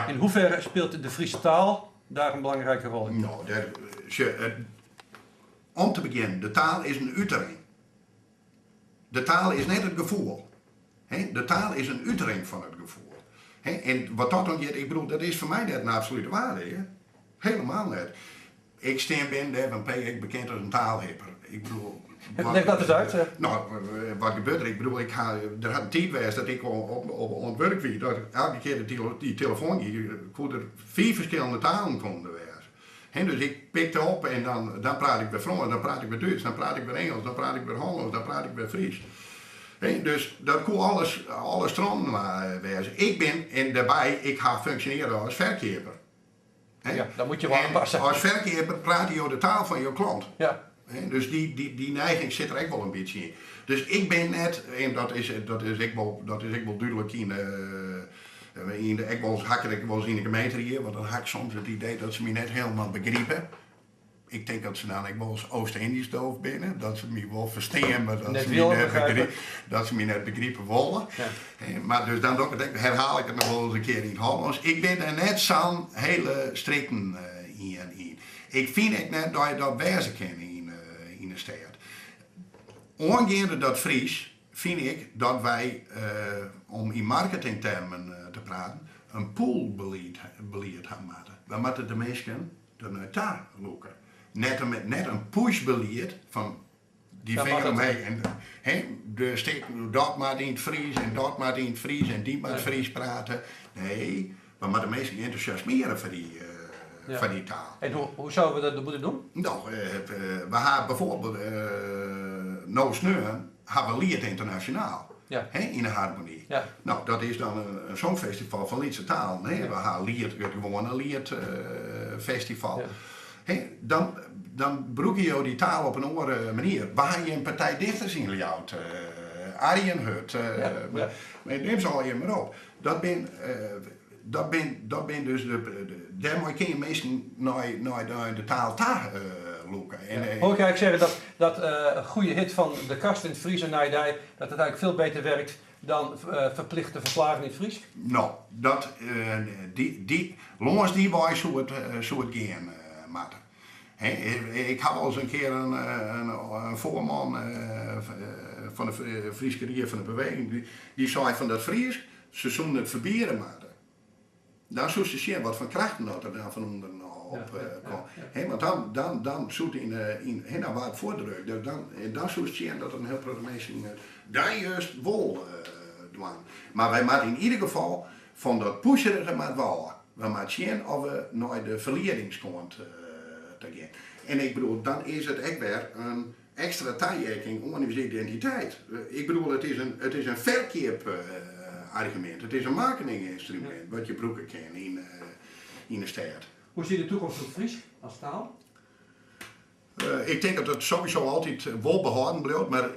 In hoeverre speelt de Friese taal daar een belangrijke rol in? Nou, om te beginnen, de taal is een uitering. De taal is net het gevoel. De taal is een uitering van het gevoel. En wat dat dan gaat, ik bedoel, dat is voor mij net een absolute waarde. Hè? Helemaal net. Ik stem ben van P, ik bekend als een taalhipper. Ik bedoel... Leg dat eens uit. Nou, wat gebeurt er? Ik bedoel, er had een tijd geweest dat ik op het werk was, dat elke keer die telefoon, ik er 4 verschillende talen konden wezen. Dus ik pikte op en dan praat ik weer Frans, dan praat ik weer Duits, dan praat ik weer Engels, dan praat ik weer Hollands, dan praat ik weer Fries. Dus dat kon alles stromen wezen. Ik ben, en daarbij, ik ga functioneren als verkeerper. Ja, dan moet je wel aanpassen. Als verkeerper praat je de taal van je klant. Ja. Dus die neiging zit er ook wel een beetje in. Dus ik ben net, en dat is ik wel duidelijk in de ik wel eens in de gemeente hier, want dan had ik soms het idee dat ze me net helemaal begrijpen. Ik denk dat ze dan wel eens Oost-Indisch doof binnen, dat ze me wel verstaan, maar dat ze me net begrijpen willen. Ja. Maar dus dan herhaal ik het nog wel eens een keer in het Hollands. Ik ben er net zo'n hele strikten in. Ik vind het net dat je dat wezen kan in de stad. Ongaande dat Fries vind ik dat wij, om in marketingtermen te praten, een poolbeleid hebben moeten. We moeten de mensen er neutraal lopen. Net een pushbeleid van die vinger omheen. De steek dat maar in het Fries en dat maar in het Fries en die maar Fries praten. Nee, we moeten de mensen enthousiasmeren voor die taal. En hoe zouden we dat moeten doen? Nou, we hebben bijvoorbeeld nou sneuren hebben we Lied Internationaal. Ja. In de harmonie. Ja. Nou, dat is dan een songfestival van Liedse taal. Ja. We hebben het gewone Liedfestival. Ja. Dan broek je die taal op een andere manier. Waar je een partij dichters in laat, Arjen Hut, neem ze al je maar op. Dat ben dus daarmee kun je mensen naar de taal loeken. Hoor ik eigenlijk zeggen dat een goede hit van de Kast in het Fries en Naidij, dat het eigenlijk veel beter werkt dan verplichte verklaring in het Fries? Nou, longens die wij zo het gaan maken. Ik had al eens een keer een voorman van de Frieskerie van de beweging, die zei van dat Fries, ze zullen het verbieden maken. Dan zou je zien wat voor krachten er dan van onder op komt. Want dan zoet in waar het voordrukt. Dan zou je zien dat een heel veel mensen daar juist wel doen. Maar wij moeten in ieder geval van dat pusherige maar wel. We moeten zien of we naar de verleringskant te gaan. En ik bedoel, dan is het echt weer een extra tijjekking om onze identiteit. Ik bedoel, het is een verkeerargument. Het is een marketinginstrument wat je broeken kan in de stad. Hoe zie je de toekomst van het Fries als taal? Ik denk dat het sowieso altijd wel behouden blijft, maar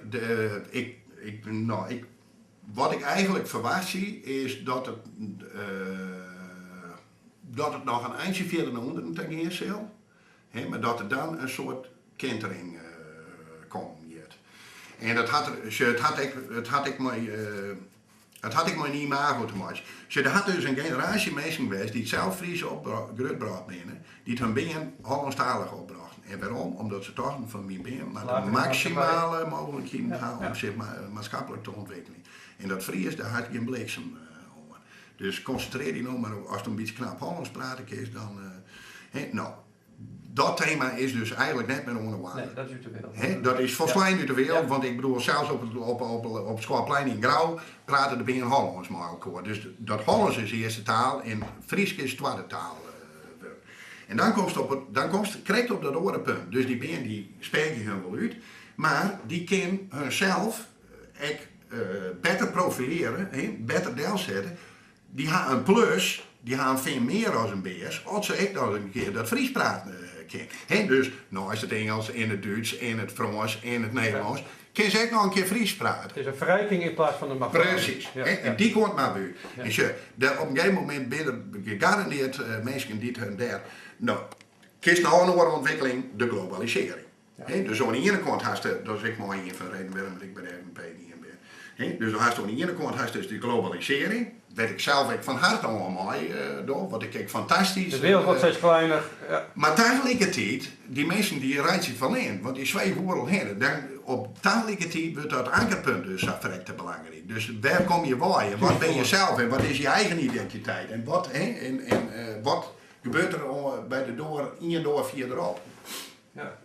wat ik eigenlijk verwacht zie is dat het nog een eindje verder naar onderen te gaan zal, maar dat er dan een soort kentering komt. En het had ik maar niet maken te maken. Er had dus een generatie mensen geweest die het zelf Fries grootbraad binnen, die het hun benen Hollandstalig opbrachten. En waarom? Omdat ze toch van mijn benen maar de maximale mogelijkheden hebben om zich maatschappelijk te ontwikkelen. En dat Fries, daar had je een bliksem over. Dus concentreer je nou maar op, als het een beetje knap Hollands praten is, dan... nou, dat thema is dus eigenlijk net met onderwater. Nee, dat is uit de wereld. Dat is volgens mij uit de wereld, want ik bedoel, zelfs op het schoolplein in Grauw praten de binnen Hollands met elkaar. Dus dat Hollands is de eerste taal en Fries is de tweede taal. En dan krijgt het op dat andere punt. Dus die binnen die spreken hun wel uit, maar die kunnen hunzelf beter profileren, beter deel zetten. Die hebben een plus, die hebben veel meer als een beers, als ze echt nog een keer dat Fries praten kan. Dus nou is het Engels, en het Duits, en het Frans, en het Nederlands. Kun je ook nog een keer Fries praten. Het is een verrijking in plaats van een macht. Precies, en die komt maar bij. En op een gegeven moment ben er gegarandeerd mensen die het daar. Nou, kies nou een andere ontwikkeling, de globalisering. Dus aan de ene kant had je, dat is ik maar een van de redenen waarom ik bij de FNP niet in ben. Dus dan haast aan de ene kant haast dus die globalisering. Weet ik zelf ook van harte allemaal door, wat ik kijk fantastisch. De wereld wordt steeds kleiner. Ja. Maar tegelijkertijd, die mensen die reizen van in, want die twee wereld heen, dan op tegelijkertijd wordt dat ankerpunt dus verrekte belangrijk. Dus waar kom je waaien? Wat ben je zelf en wat is je eigen identiteit? En wat gebeurt er bij de door, in je door, via erop? Ja.